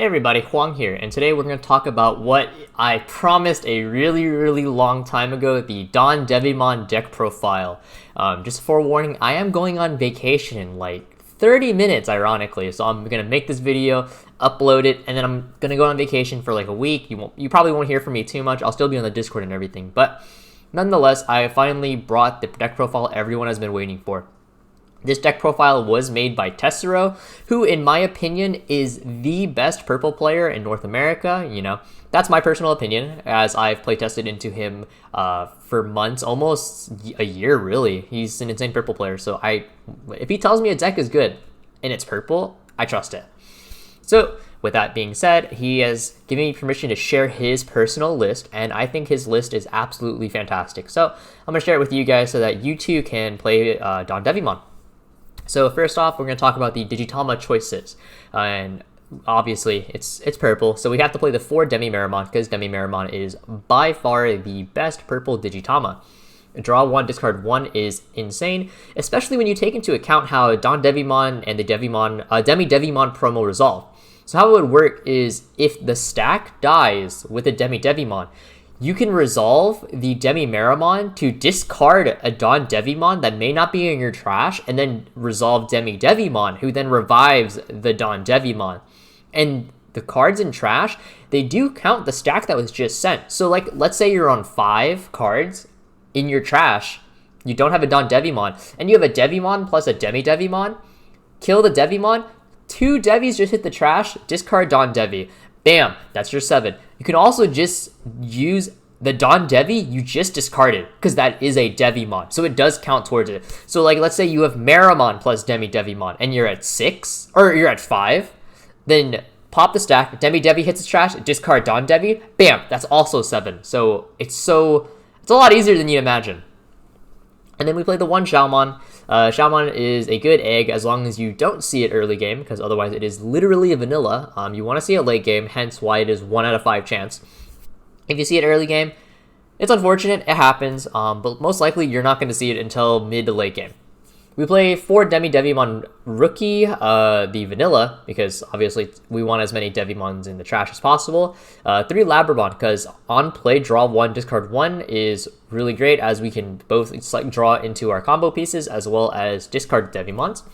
Hey everybody, Hoang here, and today we're going to talk about what I promised a really long time ago, the DoneDevimon deck profile. Just forewarning, I am going on vacation in like 30 minutes, ironically, so I'm going to make this video, upload it, and then I'm going to go on vacation for like a week. You probably won't hear from me too much. I'll still be on the Discord and everything, but nonetheless, I finally brought the deck profile everyone has been waiting for. This deck profile was made by Tessero, who, in my opinion, is the best purple player in North America. You know, that's my personal opinion, as I've playtested into him for months, almost a year, really. He's an insane purple player, so if he tells me a deck is good and it's purple, I trust it. So, with that being said, he has given me permission to share his personal list, and I think his list is absolutely fantastic. So, I'm going to share it with you guys so that you too can play DoneDevimon. So first off, we're going to talk about the Digitama choices, and obviously it's purple, so we have to play the 4 Demi-Meramon because Demi-Meramon is by far the best purple Digitama. Draw 1, discard 1 is insane, especially when you take into account how DoneDevimon and the Demi-Devimon promo resolve. So how it would work is if the stack dies with a Demi-Devimon, you can resolve the Demi-Meramon to discard a DoneDevimon that may not be in your trash, and then resolve Demi-Devimon, who then revives the DoneDevimon. And the cards in trash, they do count the stack that was just sent. So like, let's say you're on 5 cards in your trash, you don't have a DoneDevimon, and you have a Devimon plus a Demi-Devimon, kill the Devimon, 2 Devis just hit the trash, discard DoneDevi. Bam, that's your 7. You can also just use the DoneDevi you just discarded, because that is a Devimon, so it does count towards it. So like, let's say you have Meramon plus Demi-Devimon, and you're at 6, or you're at 5, then pop the stack, Demi-Devi hits its trash, discard DoneDevi, bam, that's also 7. So it's a lot easier than you'd imagine. And then we play the 1 Xiaomon. Xiaomon is a good egg as long as you don't see it early game, because otherwise it is literally a vanilla. You want to see it late game, hence why it is 1 out of 5 chance. If you see it early game, it's unfortunate, it happens, but most likely you're not going to see it until mid to late game. We play 4 Demi-Devimon Rookie, the vanilla, because obviously we want as many Devimons in the trash as possible. 3 Labramon, because on play, draw 1, discard 1 is really great, as we can both draw into our combo pieces as well as discard Devimons.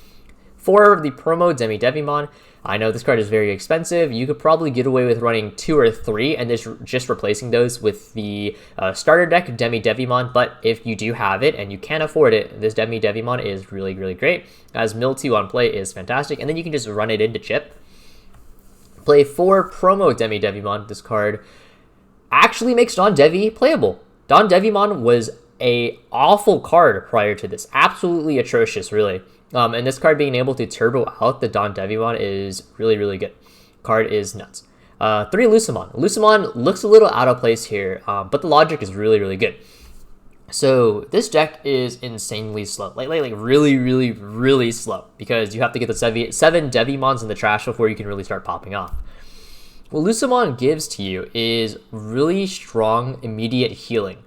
4 of the promo Demi-Devimon. I know this card is very expensive. You could probably get away with running 2 or 3 and just replacing those with the starter deck Demi-Devimon, but if you do have it and you can't afford it, this Demi-Devimon is really great, as Mill 2 on play is fantastic, and then you can just run it into chip. Play 4 promo Demi-Devimon. This card actually makes DoneDevi playable. DoneDevimon was a awful card prior to this, absolutely atrocious, really. And this card being able to turbo out the DoneDevimon is really good. Card is nuts. 3 Lucemon. Lucemon looks a little out of place here, but the logic is really good. So this deck is insanely slow, like really slow, because you have to get the 7 Devimons in the trash before you can really start popping off. What Lucemon gives to you is really strong immediate healing.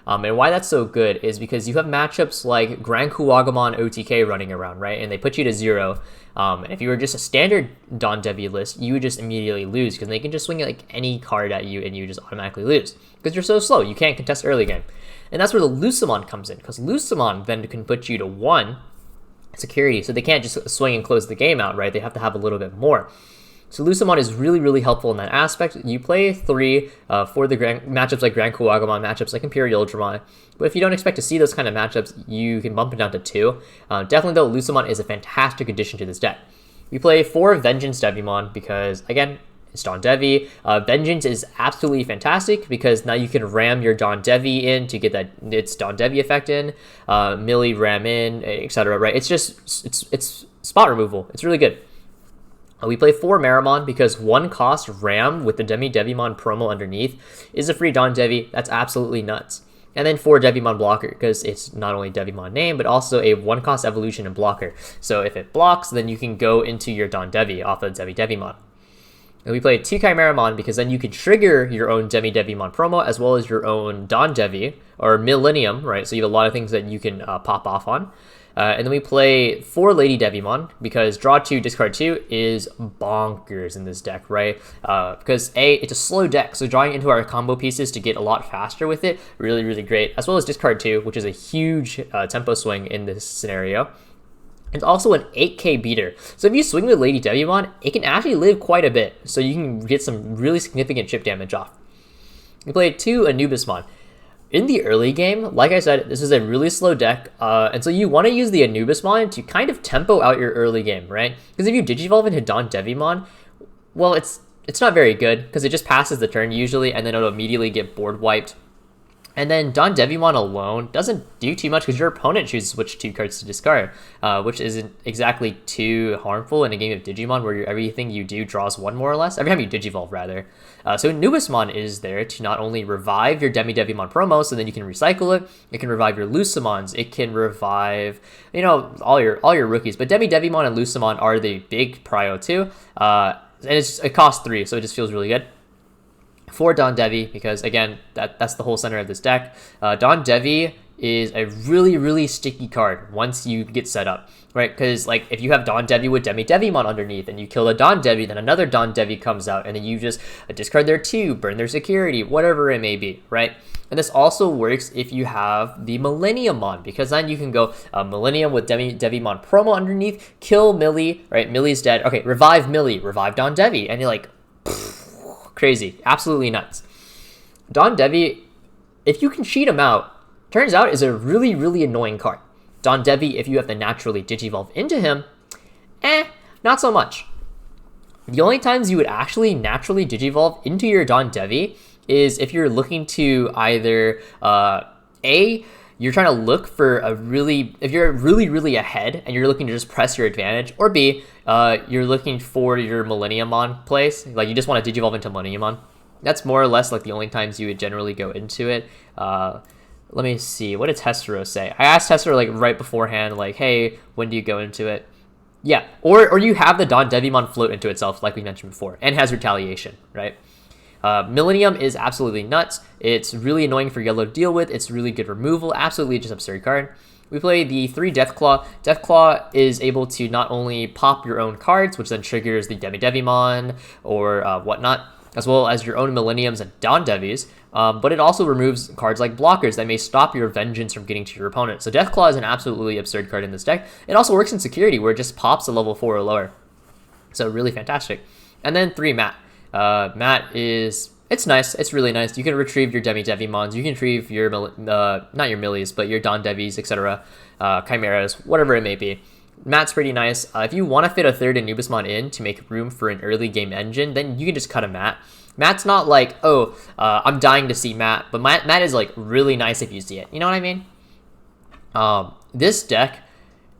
And why that's so good is because you have matchups like Grand Kuwagamon OTK running around, right? And they put you to 0. And if you were just a standard DoneDevi list, you would just immediately lose, because they can just swing like any card at you and you just automatically lose, because you're so slow. You can't contest early game. And that's where the Lucemon comes in, because Lucemon then can put you to 1 security, so they can't just swing and close the game out, right? They have to have a little bit more. So Lucemon is really helpful in that aspect. You play 3 for the matchups like Grand Kuwagamon, matchups like Imperial Ultramon. But if you don't expect to see those kind of matchups, you can bump it down to 2. Definitely though, Lucemon is a fantastic addition to this deck. You play 4 Vengeance Devimon because, again, it's DoneDevi. Vengeance is absolutely fantastic because now you can ram your DoneDevi in to get that its DoneDevi effect in, melee ram in, etc. Right? It's spot removal. It's really good. We play 4 Meramon because 1 cost Ram with the Demi-Devimon promo underneath is a free DoneDevi. That's absolutely nuts. And then 4 Devimon Blocker, because it's not only Devimon name, but also a 1 cost evolution and blocker. So if it blocks, then you can go into your DoneDevi off of Demi-Devimon. And we play 2 Chimeramon because then you can trigger your own Demi-Devimon promo as well as your own DoneDevi, or Millennium, right? So you have a lot of things that you can pop off on. And then we play 4 Lady Devimon, because draw 2, discard 2 is bonkers in this deck, right? Because it's a slow deck, so drawing into our combo pieces to get a lot faster with it, really, really great. As well as discard 2, which is a huge tempo swing in this scenario. It's also an 8k beater, so if you swing with Lady Devimon, it can actually live quite a bit, so you can get some really significant chip damage off. We play 2 Anubismon. In the early game, like I said, this is a really slow deck, and so you want to use the Anubismon to kind of tempo out your early game, right? Because if you Digivolve into DoneDevimon, well, it's not very good, because it just passes the turn usually, and then it'll immediately get board wiped. And then DoneDevimon alone doesn't do too much, because your opponent chooses which 2 cards to discard, which isn't exactly too harmful in a game of Digimon where everything you do draws 1 more or less, every time you Digivolve rather. So Anubismon is there to not only revive your DoneDevimon promo, so then you can recycle it can revive your Lucimons, it can revive, all your rookies, but DoneDevimon and Lucimon are the big prio too, and it costs 3, so it just feels really good. For DoneDevi, because again, that's the whole center of this deck. DoneDevi is a really, really sticky card once you get set up, right? Because like if you have DoneDevi with DoneDevimon underneath and you kill a DoneDevi, then another DoneDevi comes out, and then you just discard their 2, burn their security, whatever it may be, right? And this also works if you have the Millenniummon, because then you can go Millennium with DoneDevimon promo underneath, kill Millie, right? Millie's dead. Okay, revive Millie, revive DoneDevi, and you're like, crazy, absolutely nuts. DoneDevi, if you can cheat him out, turns out is a really, really annoying card. DoneDevi, if you have to naturally Digivolve into him, not so much. The only times you would actually naturally Digivolve into your DoneDevi is if you're looking to either, you're trying to look for if you're really, really ahead and you're looking to just press your advantage, or B, you're looking for your Millenniummon place, like you just want to Digivolve into Millenniummon. That's more or less like the only times you would generally go into it. Let me see, what did Testero say? I asked Testero like right beforehand, like, hey, when do you go into it? Yeah, or you have the DoneDevimon float into itself, like we mentioned before, and has retaliation, right? Millennium is absolutely nuts. It's really annoying for yellow to deal with. It's really good removal. Absolutely just absurd card. We play the 3 Deathclaw. Deathclaw is able to not only pop your own cards, which then triggers the DoneDevimon or whatnot, as well as your own Millenniums and DoneDevis, but it also removes cards like blockers that may stop your vengeance from getting to your opponent. So Deathclaw is an absolutely absurd card in this deck. It also works in security, where it just pops a level 4 or lower. So really fantastic. And then 3 Matt. Matt it's nice. It's really nice. You can retrieve your DoneDevimons. You can retrieve your, not your Millies, but your DoneDevis, etc., Chimeras, whatever it may be. Matt's pretty nice. If you want to fit a 3rd Anubismon in to make room for an early game engine, then you can just cut a Matt. Matt's not like, I'm dying to see Matt, but Matt is like really nice if you see it. You know what I mean? This deck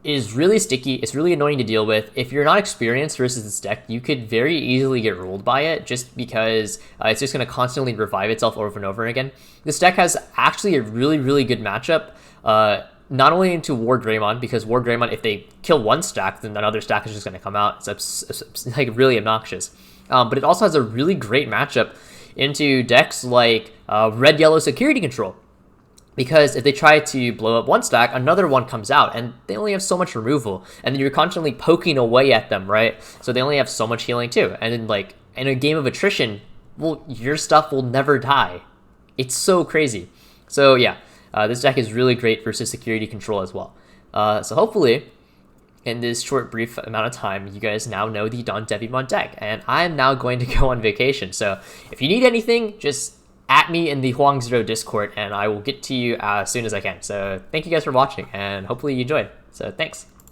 is really sticky. It's really annoying to deal with. If you're not experienced versus this deck, you could very easily get ruled by it, just because it's just going to constantly revive itself over and over again. This deck has actually a really, really good matchup, not only into War Greymon, because War Greymon, if they kill one stack, then another stack is just going to come out. It's like really obnoxious. But it also has a really great matchup into decks like Red-Yellow Security Control. Because if they try to blow up one stack, another one comes out, and they only have so much removal, and then you're constantly poking away at them, right? So they only have so much healing too. And then like in a game of attrition, well, your stuff will never die. It's so crazy. So yeah, this deck is really great versus security control as well. So hopefully, in this short, brief amount of time, you guys now know the DoneDevimon deck, and I'm now going to go on vacation. So if you need anything, just at me in the Hoang Zero Discord, and I will get to you as soon as I can. So thank you guys for watching, and hopefully you enjoyed. So thanks.